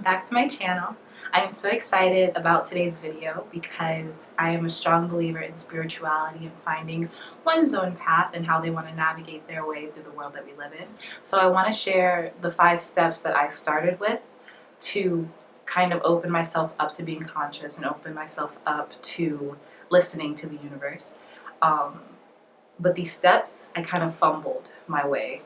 back to my channel. I am so excited about today's video because I am a strong believer in spirituality and finding one's own path and how they want to navigate their way through the world that we live in. So I want to share the 5 steps that I started with to kind of open myself up to being conscious and open myself up to listening to the universe. But these steps, I kind of fumbled my way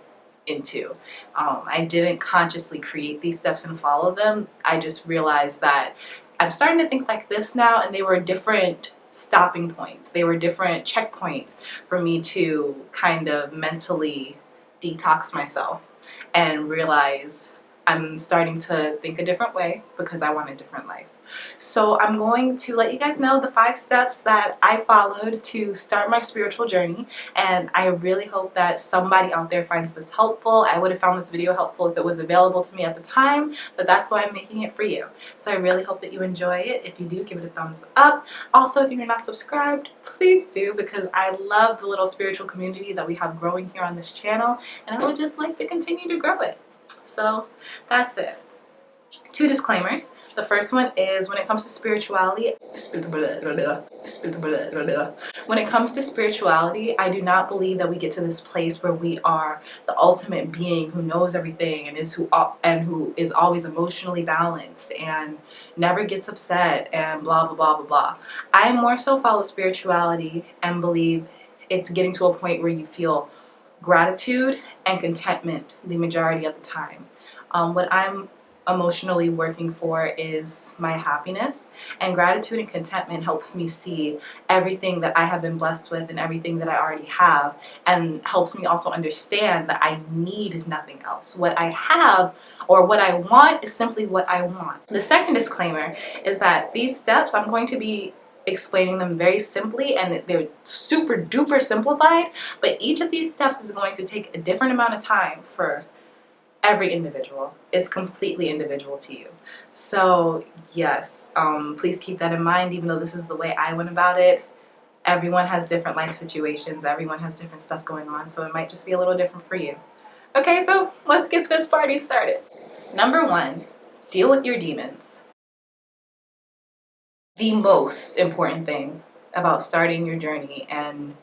into. I didn't consciously create these steps and follow them. I just realized that I'm starting to think like this now, and they were different stopping points. They were different checkpoints for me to kind of mentally detox myself and realize I'm starting to think a different way because I want a different life. So I'm going to let you guys know the 5 steps that I followed to start my spiritual journey, and I really hope that somebody out there finds this helpful. I would have found this video helpful if it was available to me at the time, but that's why I'm making it for you. So I really hope that you enjoy it. If you do, give it a thumbs up. Also, if you're not subscribed, please do, because I love the little spiritual community that we have growing here on this channel, and I would just like to continue to grow it. So that's it. 2 disclaimers. The first one is when it comes to spirituality, I do not believe that we get to this place where we are the ultimate being who knows everything and who is always emotionally balanced and never gets upset and blah blah blah blah blah. I more so follow spirituality and believe it's getting to a point where you feel gratitude and contentment the majority of the time. What I'm emotionally working for is my happiness, and gratitude and contentment helps me see everything that I have been blessed with and everything that I already have, and helps me also understand that I need nothing else. What I have or what I want is simply what I want. The second disclaimer is that these steps, I'm going to be explaining them very simply, and they're super duper simplified, but each of these steps is going to take a different amount of time for every individual. Is completely individual to you. So yes, please keep that in mind. Even though this is the way I went about it, everyone has different life situations, everyone has different stuff going on, so it might just be a little different for you. Okay, so let's get this party started. Number 1, deal with your demons. The most important thing about starting your journey and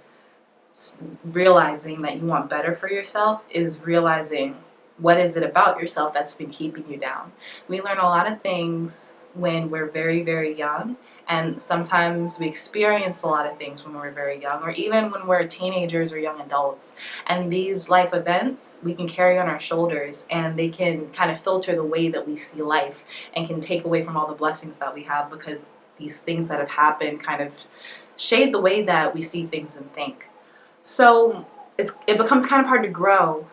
realizing that you want better for yourself is realizing what is it about yourself that's been keeping you down. We learn a lot of things when we're very, very young, and sometimes we experience a lot of things when we're very young, or even when we're teenagers or young adults. And these life events we can carry on our shoulders, and they can kind of filter the way that we see life and can take away from all the blessings that we have, because these things that have happened kind of shade the way that we see things and think. So it becomes kind of hard to grow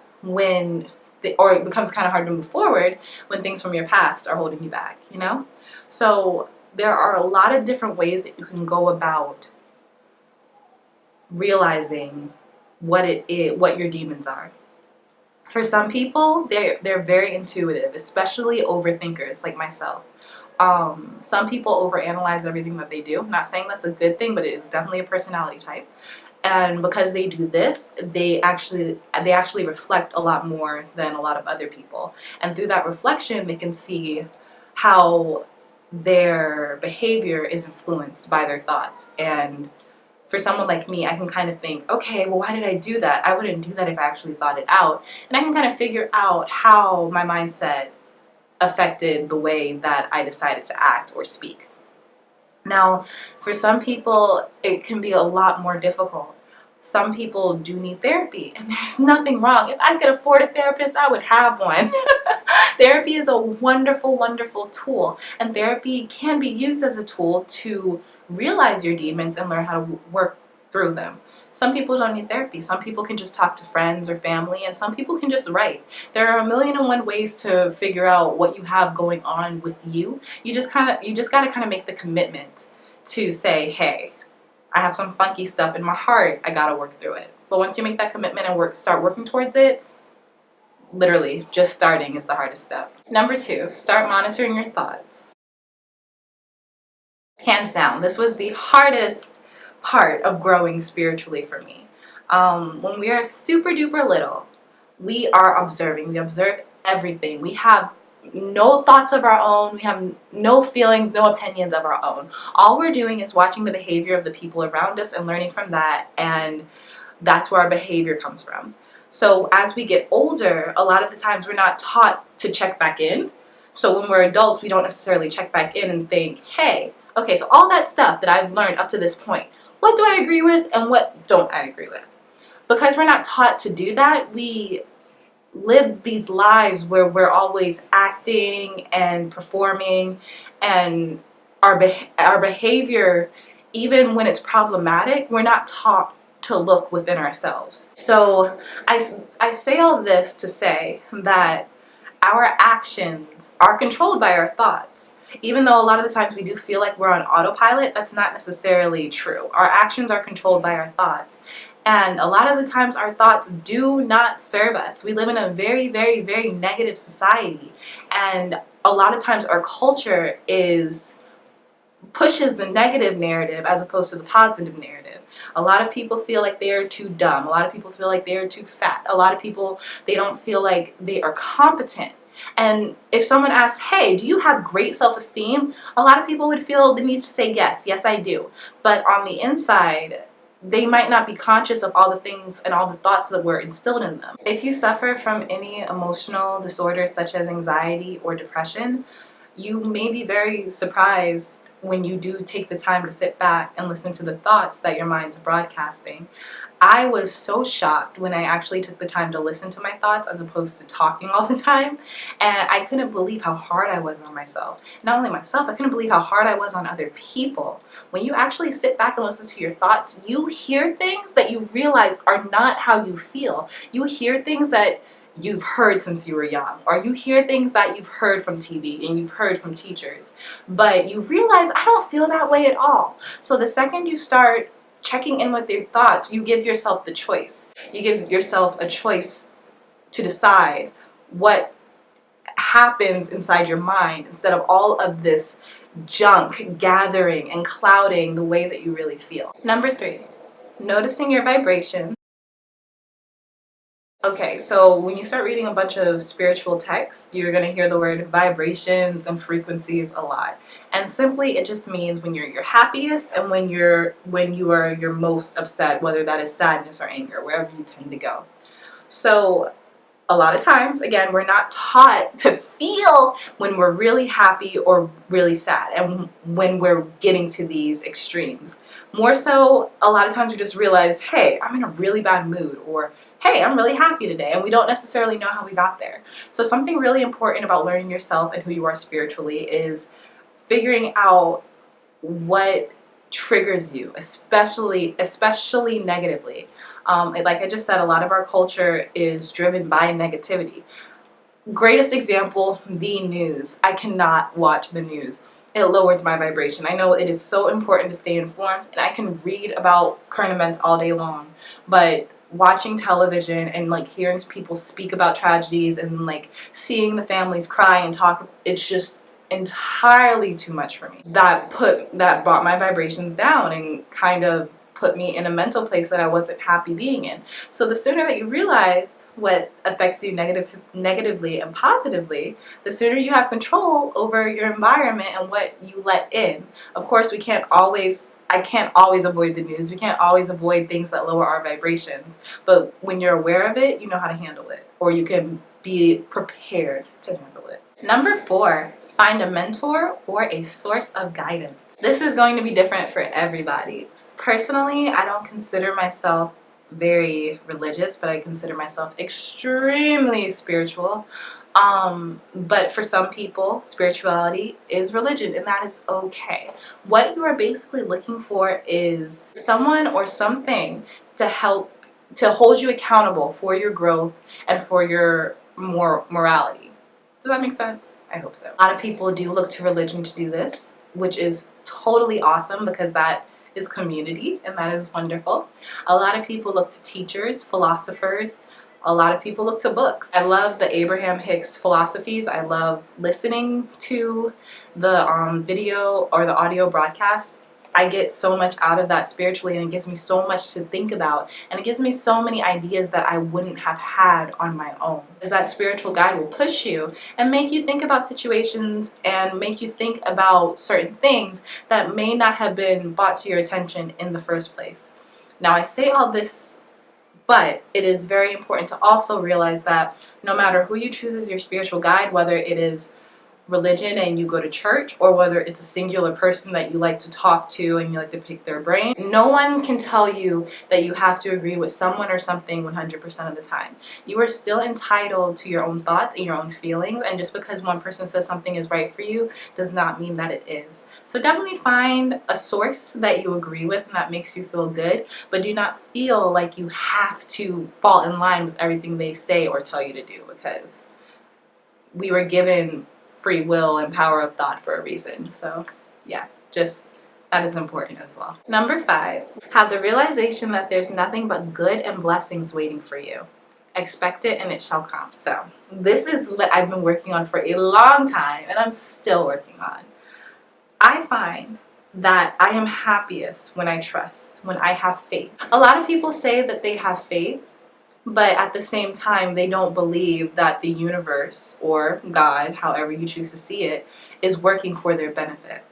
or it becomes kind of hard to move forward when things from your past are holding you back, you know? So there are a lot of different ways that you can go about realizing what your demons are. For some people, they're very intuitive, especially overthinkers like myself. Some people overanalyze everything that they do. I'm not saying that's a good thing, but it is definitely a personality type. And because they do this, they actually reflect a lot more than a lot of other people. And through that reflection, they can see how their behavior is influenced by their thoughts. And for someone like me, I can kind of think, okay, well, why did I do that? I wouldn't do that if I actually thought it out. And I can kind of figure out how my mindset affected the way that I decided to act or speak. Now, for some people, it can be a lot more difficult. Some people do need therapy, and there's nothing wrong. If I could afford a therapist, I would have one. Therapy is a wonderful, wonderful tool, and therapy can be used as a tool to realize your demons and learn how to work through them. Some people don't need therapy. Some people can just talk to friends or family, and some people can just write. There are 1,000,001 ways to figure out what you have going on with you. You just got to kind of make the commitment to say, hey, I have some funky stuff in my heart. I got to work through it. But once you make that commitment and start working towards it, literally just starting is the hardest step. Number 2, start monitoring your thoughts. Hands down, this was the hardest part of growing spiritually for me. When we are super duper little, we are observing. We observe everything. We have no thoughts of our own. We have no feelings, no opinions of our own. All we're doing is watching the behavior of the people around us and learning from that, and that's where our behavior comes from. So as we get older, a lot of the times we're not taught to check back in. So when we're adults, we don't necessarily check back in and think, hey, okay, so all that stuff that I've learned up to this point, what do I agree with and what don't I agree with? Because we're not taught to do that, we live these lives where we're always acting and performing, and our behavior, even when it's problematic, we're not taught to look within ourselves. So I say all this to say that our actions are controlled by our thoughts. Even though a lot of the times we do feel like we're on autopilot, that's not necessarily true. Our actions are controlled by our thoughts. And a lot of the times our thoughts do not serve us. We live in a very, very, very negative society. And a lot of times our culture pushes the negative narrative as opposed to the positive narrative. A lot of people feel like they are too dumb. A lot of people feel like they are too fat. A lot of people, they don't feel like they are competent. And if someone asks, hey, do you have great self-esteem? A lot of people would feel the need to say, yes, I do. But on the inside, they might not be conscious of all the things and all the thoughts that were instilled in them. If you suffer from any emotional disorders such as anxiety or depression, you may be very surprised when you do take the time to sit back and listen to the thoughts that your mind's broadcasting. I was so shocked when I actually took the time to listen to my thoughts as opposed to talking all the time, and I couldn't believe how hard I was on myself. Not only myself, I couldn't believe how hard I was on other people. When you actually sit back and listen to your thoughts, you hear things that you realize are not how you feel. You hear things that you've heard since you were young, or you hear things that you've heard from TV and you've heard from teachers, but you realize, I don't feel that way at all. So the second you start checking in with your thoughts, you give yourself the choice. You give yourself a choice to decide what happens inside your mind instead of all of this junk gathering and clouding the way that you really feel. Number 3, noticing your vibration. Okay, so when you start reading a bunch of spiritual texts, you're going to hear the word vibrations and frequencies a lot. And simply it just means when you're your happiest and when you are your most upset, whether that is sadness or anger, wherever you tend to go. So a lot of times, again, we're not taught to feel when we're really happy or really sad and when we're getting to these extremes. More so, a lot of times we just realize, hey, I'm in a really bad mood, or hey, I'm really happy today, and we don't necessarily know how we got there. So something really important about learning yourself and who you are spiritually is figuring out what triggers you, especially negatively. Like I just said, a lot of our culture is driven by negativity. Greatest example, the news. I cannot watch the news. It lowers my vibration. I know it is so important to stay informed, and I can read about current events all day long, but watching television and like hearing people speak about tragedies and like seeing the families cry and talk, it's just entirely too much for me. That brought my vibrations down and kind of put me in a mental place that I wasn't happy being in. So the sooner that you realize what affects you negatively and positively, the sooner you have control over your environment and what you let in. Of course, I can't always avoid the news. We can't always avoid things that lower our vibrations. But when you're aware of it, you know how to handle it, or you can be prepared to handle it. Number 4, find a mentor or a source of guidance. This is going to be different for everybody. Personally, I don't consider myself very religious, but I consider myself extremely spiritual. But for some people, spirituality is religion, and that is okay. What you are basically looking for is someone or something to hold you accountable for your growth and for your morality. Does that make sense? I hope so. A lot of people do look to religion to do this, which is totally awesome because that is community, and that is wonderful. A lot of people look to teachers, philosophers. A lot of people look to books. I love the Abraham Hicks philosophies. I love listening to the video or the audio broadcast. I get so much out of that spiritually, and it gives me so much to think about, and it gives me so many ideas that I wouldn't have had on my own. Is that spiritual guide will push you and make you think about situations and make you think about certain things that may not have been brought to your attention in the first place. Now, I say all this, but it is very important to also realize that no matter who you choose as your spiritual guide, whether it is religion and you go to church, or whether it's a singular person that you like to talk to and you like to pick their brain, no one can tell you that you have to agree with someone or something 100% of the time. You are still entitled to your own thoughts and your own feelings, and just because one person says something is right for you does not mean that it is. So definitely find a source that you agree with and that makes you feel good, but do not feel like you have to fall in line with everything they say or tell you to do, because we were given free will and power of thought for a reason. So yeah, just that is important as well. Number 5, have the realization that there's nothing but good and blessings waiting for you. Expect it and it shall come. So this is what I've been working on for a long time, and I'm still working on. I find that I am happiest when I trust, when I have faith. A lot of people say that they have faith, but at the same time, they don't believe that the universe or God, however you choose to see it, is working for their benefit.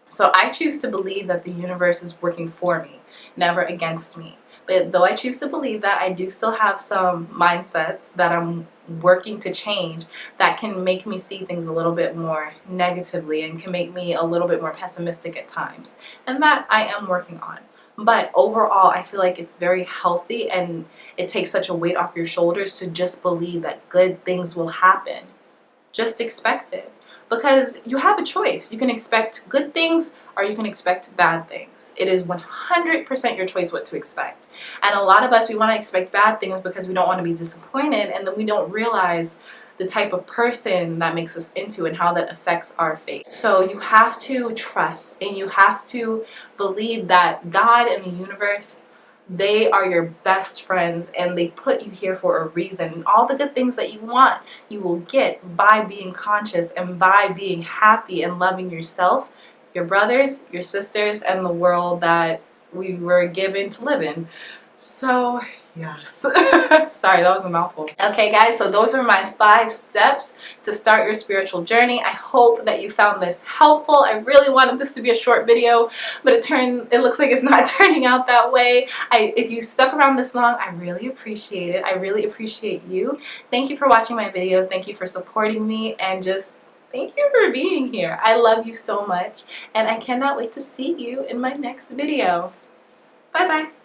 So I choose to believe that the universe is working for me, never against me. But though I choose to believe that, I do still have some mindsets that I'm working to change that can make me see things a little bit more negatively and can make me a little bit more pessimistic at times. And that I am working on. But overall, I feel like it's very healthy, and it takes such a weight off your shoulders to just believe that good things will happen. Just expect it. Because you have a choice. You can expect good things or you can expect bad things. It is 100% your choice what to expect. And a lot of us, we want to expect bad things because we don't want to be disappointed, and then we don't realize the type of person that makes us into and how that affects our fate. So you have to trust and you have to believe that God and the universe, they are your best friends, and they put you here for a reason. And all the good things that you want, you will get by being conscious and by being happy and loving yourself, your brothers, your sisters, and the world that we were given to live in. So yes. Sorry, that was a mouthful. Okay guys, so those were my 5 steps to start your spiritual journey. I hope that you found this helpful. I really wanted this to be a short video, but it looks like it's not turning out that way. If you stuck around this long, I really appreciate it. I really appreciate you. Thank you for watching my videos. Thank you for supporting me, and just thank you for being here. I love you so much, and I cannot wait to see you in my next video. Bye bye.